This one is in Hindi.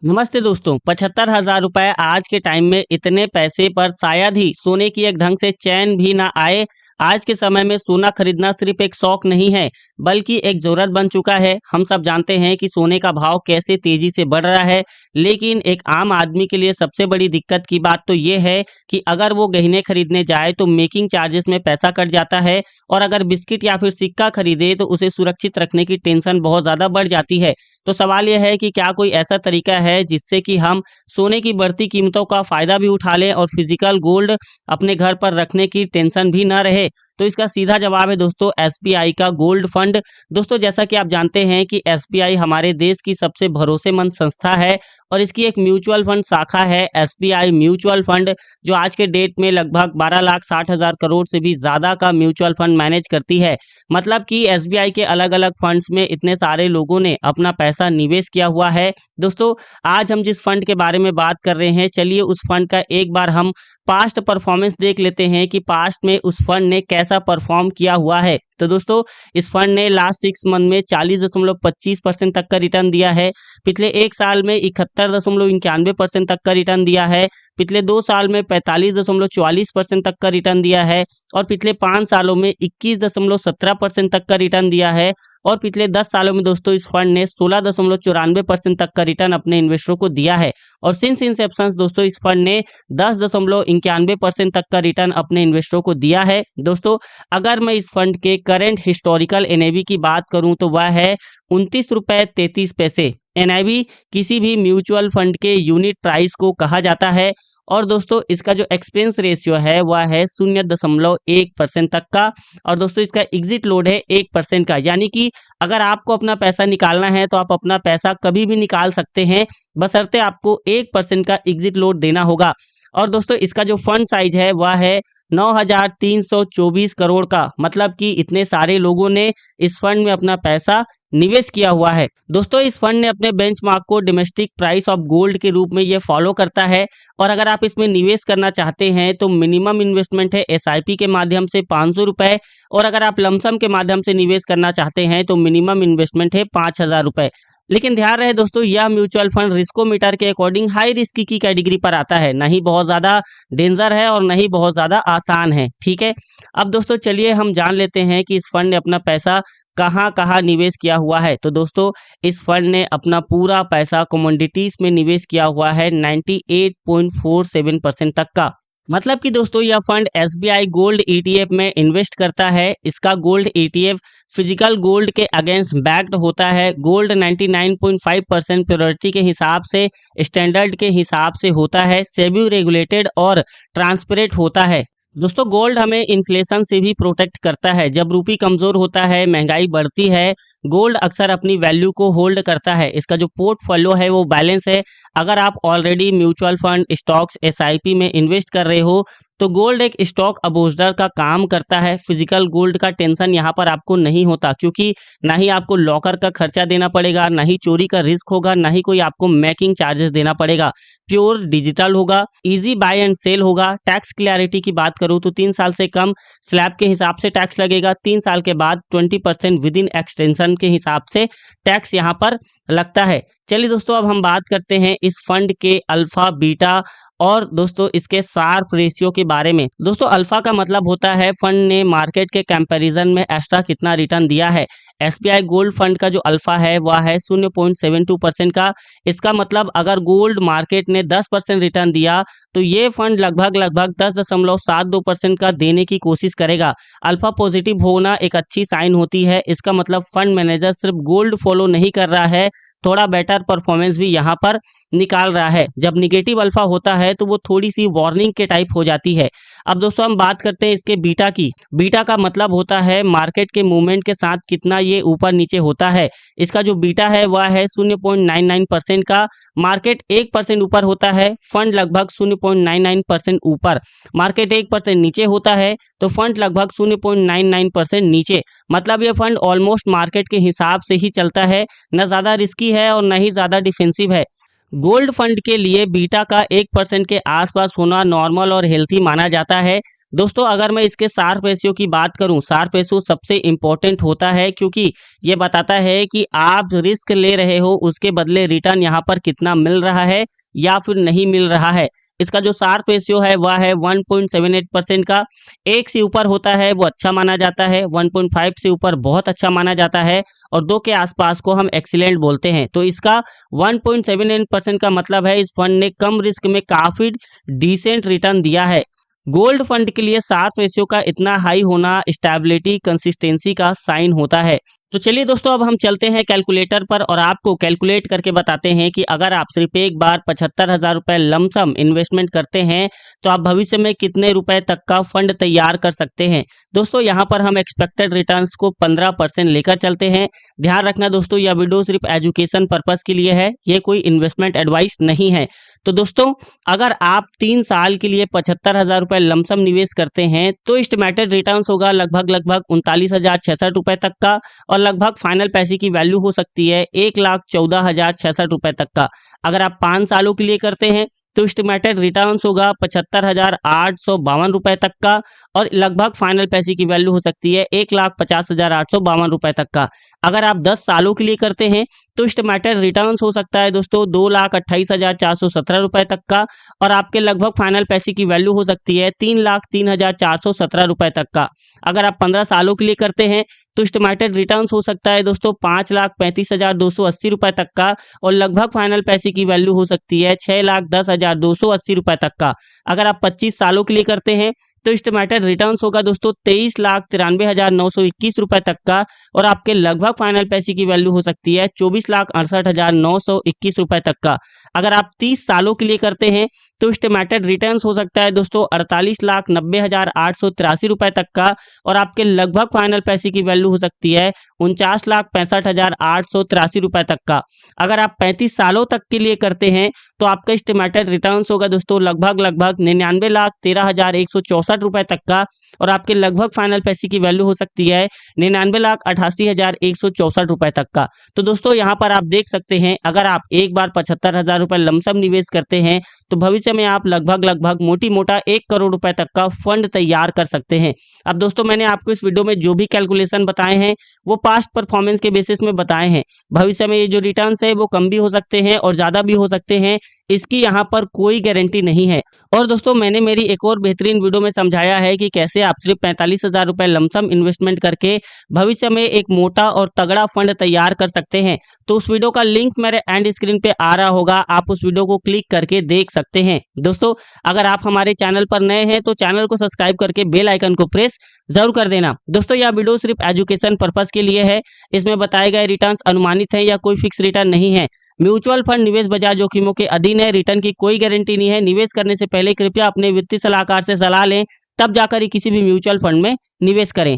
नमस्ते दोस्तों, 75,000 रुपए आज के टाइम में इतने पैसे पर शायद ही सोने की एक ढंग से चैन भी ना आए। आज के समय में सोना खरीदना सिर्फ एक शौक नहीं है, बल्कि एक ज़रूरत बन चुका है। हम सब जानते हैं कि सोने का भाव कैसे तेज़ी से बढ़ रहा है, लेकिन एक आम आदमी के लिए सबसे बड़ी दिक्कत की बात तो ये है कि अगर वो गहने खरीदने जाए तो मेकिंग चार्जेस में पैसा कट जाता है और अगर बिस्किट या फिर सिक्का खरीदे तो उसे सुरक्षित रखने की टेंशन बहुत ज़्यादा बढ़ जाती है। तो सवाल यह है कि क्या कोई ऐसा तरीका है जिससे कि हम सोने की बढ़ती कीमतों का फ़ायदा भी उठा लें और फिजिकल गोल्ड अपने घर पर रखने की टेंशन भी ना रहे? तो इसका सीधा जवाब है दोस्तों एसबीआई का गोल्ड फंड। दोस्तों जैसा कि आप जानते हैं कि एसबीआई हमारे देश की सबसे भरोसेमंद संस्था है और इसकी एक म्यूचुअल फंड शाखा है एसबीआई म्यूचुअल फंड, जो आज के डेट में लगभग 12,60,000 करोड़ से भी ज़्यादा का म्यूचुअल फंड मैनेज करती है। मतलब कि एसबीआई के अलग-अलग फंड्स में इतने सारे लोगों ने अपना पैसा निवेश किया हुआ है। दोस्तों, आज हम जिस फंड के बारे में बात कर रहे हैं, चलिए उस फंड का एक बार हम पास्ट परफॉर्मेंस देख लेते हैं कि पास्ट में उस फंड ने कैसा परफॉर्म किया हुआ है। तो दोस्तों, इस फंड ने लास्ट 6 मंथ में 40.25% तक का रिटर्न दिया है। पिछले 1 साल में 71.91% तक का रिटर्न दिया है। पिछले 2 साल में 45.44% तक का रिटर्न दिया है और पिछले 5 सालों में 21.17% तक का रिटर्न दिया है और पिछले 10 सालों में दोस्तों इस फंड ने 16.94% तक का रिटर्न अपने इन्वेस्टरों को दिया है और सिंस इंसेप्शन दोस्तों इस फंड ने 10.91% तक का रिटर्न अपने इन्वेस्टरों को दिया है। दोस्तों, अगर मैं इस फंड के करंट हिस्टोरिकल एनएवी की बात करूं तो वह है 29.33 रुपए। एनआईवी किसी भी म्यूचुअल फंड के यूनिट प्राइस को कहा जाता है और दोस्तों इसका जो एक्सपेंस रेशियो है वह है 0.1% तक का और दोस्तों इसका एग्जिट लोड है 1% का, यानी कि अगर आपको अपना पैसा निकालना है तो आप अपना पैसा कभी भी निकाल सकते हैं, बशर्ते आपको 1% का एग्जिट लोड देना होगा। और दोस्तों इसका जो फंड साइज है वह है 9,324 करोड़ का, मतलब कि इतने सारे लोगों ने इस फंड में अपना पैसा निवेश किया हुआ है। दोस्तों इस फंड ने अपने बेंचमार्क को डोमेस्टिक प्राइस ऑफ गोल्ड के रूप में ये फॉलो करता है और अगर आप इसमें निवेश करना चाहते हैं तो मिनिमम इन्वेस्टमेंट है एसआईपी के माध्यम से 500 रुपए और अगर आप लमसम के माध्यम से निवेश करना चाहते हैं तो मिनिमम इन्वेस्टमेंट है 5,000 रुपए। लेकिन ध्यान रहे दोस्तों, यह म्यूचुअल फंड रिस्कोमीटर के अकॉर्डिंग हाई रिस्क की कैटेगरी पर आता है, नहीं बहुत ज़्यादा डेंजर है और नहीं बहुत ज़्यादा आसान है। ठीक है, अब दोस्तों चलिए हम जान लेते हैं कि इस फंड ने अपना पैसा कहाँ कहाँ निवेश किया हुआ है। तो दोस्तों इस फंड ने अपना पूरा पैसा कमोडिटीज में निवेश किया हुआ है 98.47% तक का। मतलब कि दोस्तों यह फंड एसबीआई गोल्ड ईटीएफ में इन्वेस्ट करता है। इसका गोल्ड ईटीएफ फिजिकल गोल्ड के अगेंस्ट बैक्ड होता है। गोल्ड 99.5% प्योरिटी के हिसाब से, स्टैंडर्ड के हिसाब से होता है, सेबी रेगुलेटेड और ट्रांसपेरेंट होता है। दोस्तों गोल्ड हमें इन्फ्लेशन से भी प्रोटेक्ट करता है। जब रूपी कमजोर होता है, महंगाई बढ़ती है, गोल्ड अक्सर अपनी वैल्यू को होल्ड करता है। इसका जो पोर्टफोलियो है वो बैलेंस है। अगर आप already mutual fund, stocks, SIP में इन्वेस्ट कर रहे हो तो गोल्ड एक स्टॉक अपोजिटर का काम करता है। फिजिकल गोल्ड का टेंशन यहाँ पर आपको नहीं होता, क्योंकि ना ही आपको लॉकर का खर्चा देना पड़ेगा, ना ही चोरी का रिस्क होगा, ना ही कोई आपको मेकिंग चार्जेस देना पड़ेगा। प्योर डिजिटल होगा, इजी बाय एंड सेल होगा। टैक्स क्लैरिटी की बात करूँ तो 3 साल से कम स्लैब के हिसाब से टैक्स लगेगा। 3 साल के बाद 20% विद इन एक्सटेंशन के हिसाब से टैक्स यहाँ पर लगता है। चलिए दोस्तों अब हम बात करते हैं इस फंड के अल्फा, बीटा और दोस्तों इसके शार्प रेशियो के बारे में। दोस्तों अल्फा का मतलब होता है फंड ने मार्केट के कंपैरिजन में एक्स्ट्रा कितना रिटर्न दिया है। एसबीआई गोल्ड फंड का जो अल्फा है वह है 0.72% का। इसका मतलब अगर गोल्ड मार्केट ने 10% रिटर्न दिया तो ये फंड लगभग 10.72% का देने की कोशिश करेगा। अल्फा पॉजिटिव होना एक अच्छी साइन होती है। इसका मतलब फंड मैनेजर सिर्फ गोल्ड फॉलो नहीं कर रहा है, थोड़ा बेटर परफॉर्मेंस भी यहाँ पर निकाल रहा है। जब निगेटिव अल्फा होता है तो वो थोड़ी सी वार्निंग के टाइप हो जाती है। अब दोस्तों हम बात करते हैं इसके बीटा की। बीटा का मतलब होता है मार्केट के मूवमेंट के साथ कितना ये ऊपर नीचे होता है। इसका जो बीटा है वह है 0.99% का। मार्केट 1% ऊपर होता है, फंड लगभग 0.99% ऊपर। मार्केट 1% नीचे होता है तो फंड लगभग 0.99% नीचे। मतलब ये फंड ऑलमोस्ट मार्केट के हिसाब से ही चलता है, न ज़्यादा रिस्की है और न ही ज़्यादा डिफेंसिव है। गोल्ड फंड के लिए बीटा का 1% के आसपास होना नॉर्मल और हेल्थी माना जाता है। दोस्तों अगर मैं इसके शार्प रेशियो की बात करूं, शार्प रेशियो सबसे इम्पोर्टेंट होता है क्योंकि ये बताता है कि आप रिस्क ले रहे हो उसके बदले रिटर्न यहाँ पर कितना मिल रहा है या फिर नहीं मिल रहा है। इसका जो शार्प रेशियो है वह है 1.78% का। 1 से ऊपर होता है वो अच्छा माना जाता है, 1.5 से ऊपर बहुत अच्छा माना जाता है और 2 के आसपास को हम एक्सीलेंट बोलते हैं। तो इसका 1.78% का मतलब है इस फंड ने कम रिस्क में काफ़ी डिसेंट रिटर्न दिया है। गोल्ड फंड के लिए शार्प रेशियो का इतना हाई होना स्टेबिलिटी कंसिस्टेंसी का साइन होता है। तो चलिए दोस्तों अब हम चलते हैं कैलकुलेटर पर और आपको कैलकुलेट करके बताते हैं कि अगर आप सिर्फ एक बार 75,000 रुपये लमसम इन्वेस्टमेंट करते हैं तो आप भविष्य में कितने रुपए तक का फंड तैयार कर सकते हैं। दोस्तों यहाँ पर हम एक्सपेक्टेड रिटर्न्स को 15% लेकर चलते हैं। ध्यान रखना दोस्तों यह वीडियो सिर्फ एजुकेशन पर्पस के लिए है, ये कोई इन्वेस्टमेंट एडवाइस नहीं है। तो दोस्तों अगर आप 3 साल के लिए 75,000 रुपये लमसम निवेश करते हैं तो एस्टिमेटेड रिटर्न्स होगा लगभग 39,066 रुपये तक का और लगभग फाइनल पैसे की वैल्यू हो सकती है 1,14,066 रुपये तक का। अगर आप 5 सालों के लिए करते हैं तो एस्टिमेटेड रिटर्न्स होगा 75,852 रुपये तक का और लगभग फाइनल पैसे की वैल्यू हो सकती है 1,50,852 रुपये तक का। अगर आप 10 सालों के लिए करते हैं तो एस्टिमेटेड रिटर्न्स हो सकता है दोस्तों 2,28,417 रुपये तक का और आपके लगभग फाइनल पैसे की वैल्यू हो सकती है 3,03,417 रुपये तक का। अगर आप 15 सालों के लिए करते हैं तो एस्टिमेटेड रिटर्न्स हो सकता है दोस्तों 5,35,280 रुपये तक का और लगभग फाइनल पैसे की वैल्यू हो सकती है 6,10,280 रुपये तक का। अगर आप 25 सालों के लिए करते हैं तो एस्टिमेटेड रिटर्न्स होगा दोस्तों 23,93,921 रुपये तक का और आपके लगभग फाइनल पैसे की वैल्यू हो सकती है 24,68,921 रुपये तक का। अगर आप 30 सालों के लिए करते हैं तो एस्टिमेटेड रिटर्न्स हो सकता है दोस्तों 48,90,883 रुपये तक का और आपके लगभग फाइनल पैसे की वैल्यू हो सकती है 49,65,883 रुपये तक का। अगर आप 35 सालों तक के लिए करते हैं तो आपका एस्टिमेटेड रिटर्न्स होगा दोस्तों लगभग 99,13,164 रुपये तक का और आपके लगभग फाइनल पैसे की वैल्यू हो सकती है 99,88,164 रुपये तक का। तो दोस्तों यहाँ पर आप देख सकते हैं अगर आप एक बार 75,000 रुपये लमसम निवेश करते हैं तो भविष्य में आप लगभग मोटी मोटा 1 करोड़ रुपए तक का फंड तैयार कर सकते हैं। अब दोस्तों मैंने आपको इस वीडियो में जो भी कैलकुलेशन बताए हैं वो पास्ट परफॉर्मेंस के बेसिस में बताए हैं। भविष्य में ये जो रिटर्न्स है वो कम भी हो सकते हैं और ज़्यादा भी हो सकते हैं, इसकी यहाँ पर कोई गारंटी नहीं है। और दोस्तों मैंने मेरी एक और बेहतरीन वीडियो में समझाया है कि कैसे आप सिर्फ 45,000 रुपये लमसम इन्वेस्टमेंट करके भविष्य में एक मोटा और तगड़ा फंड तैयार कर सकते हैं। तो उस वीडियो का लिंक मेरे एंड स्क्रीन पे आ रहा होगा, आप उस वीडियो को क्लिक करके देख सकते हैं। दोस्तों अगर आप हमारे चैनल पर नए हैं तो चैनल को सब्सक्राइब करके बेल आइकन को प्रेस जरूर कर देना। दोस्तों यह वीडियो सिर्फ एजुकेशन पर्पस के लिए है, इसमें बताए गए रिटर्न्स अनुमानित हैं या कोई फिक्स रिटर्न नहीं है। म्यूचुअल फंड निवेश बाजार जोखिमों के अधीन है, रिटर्न की कोई गारंटी नहीं है। निवेश करने से पहले कृपया अपने वित्तीय सलाहकार से सलाह लें, तब जाकर ही किसी भी म्यूचुअल फंड में निवेश करें।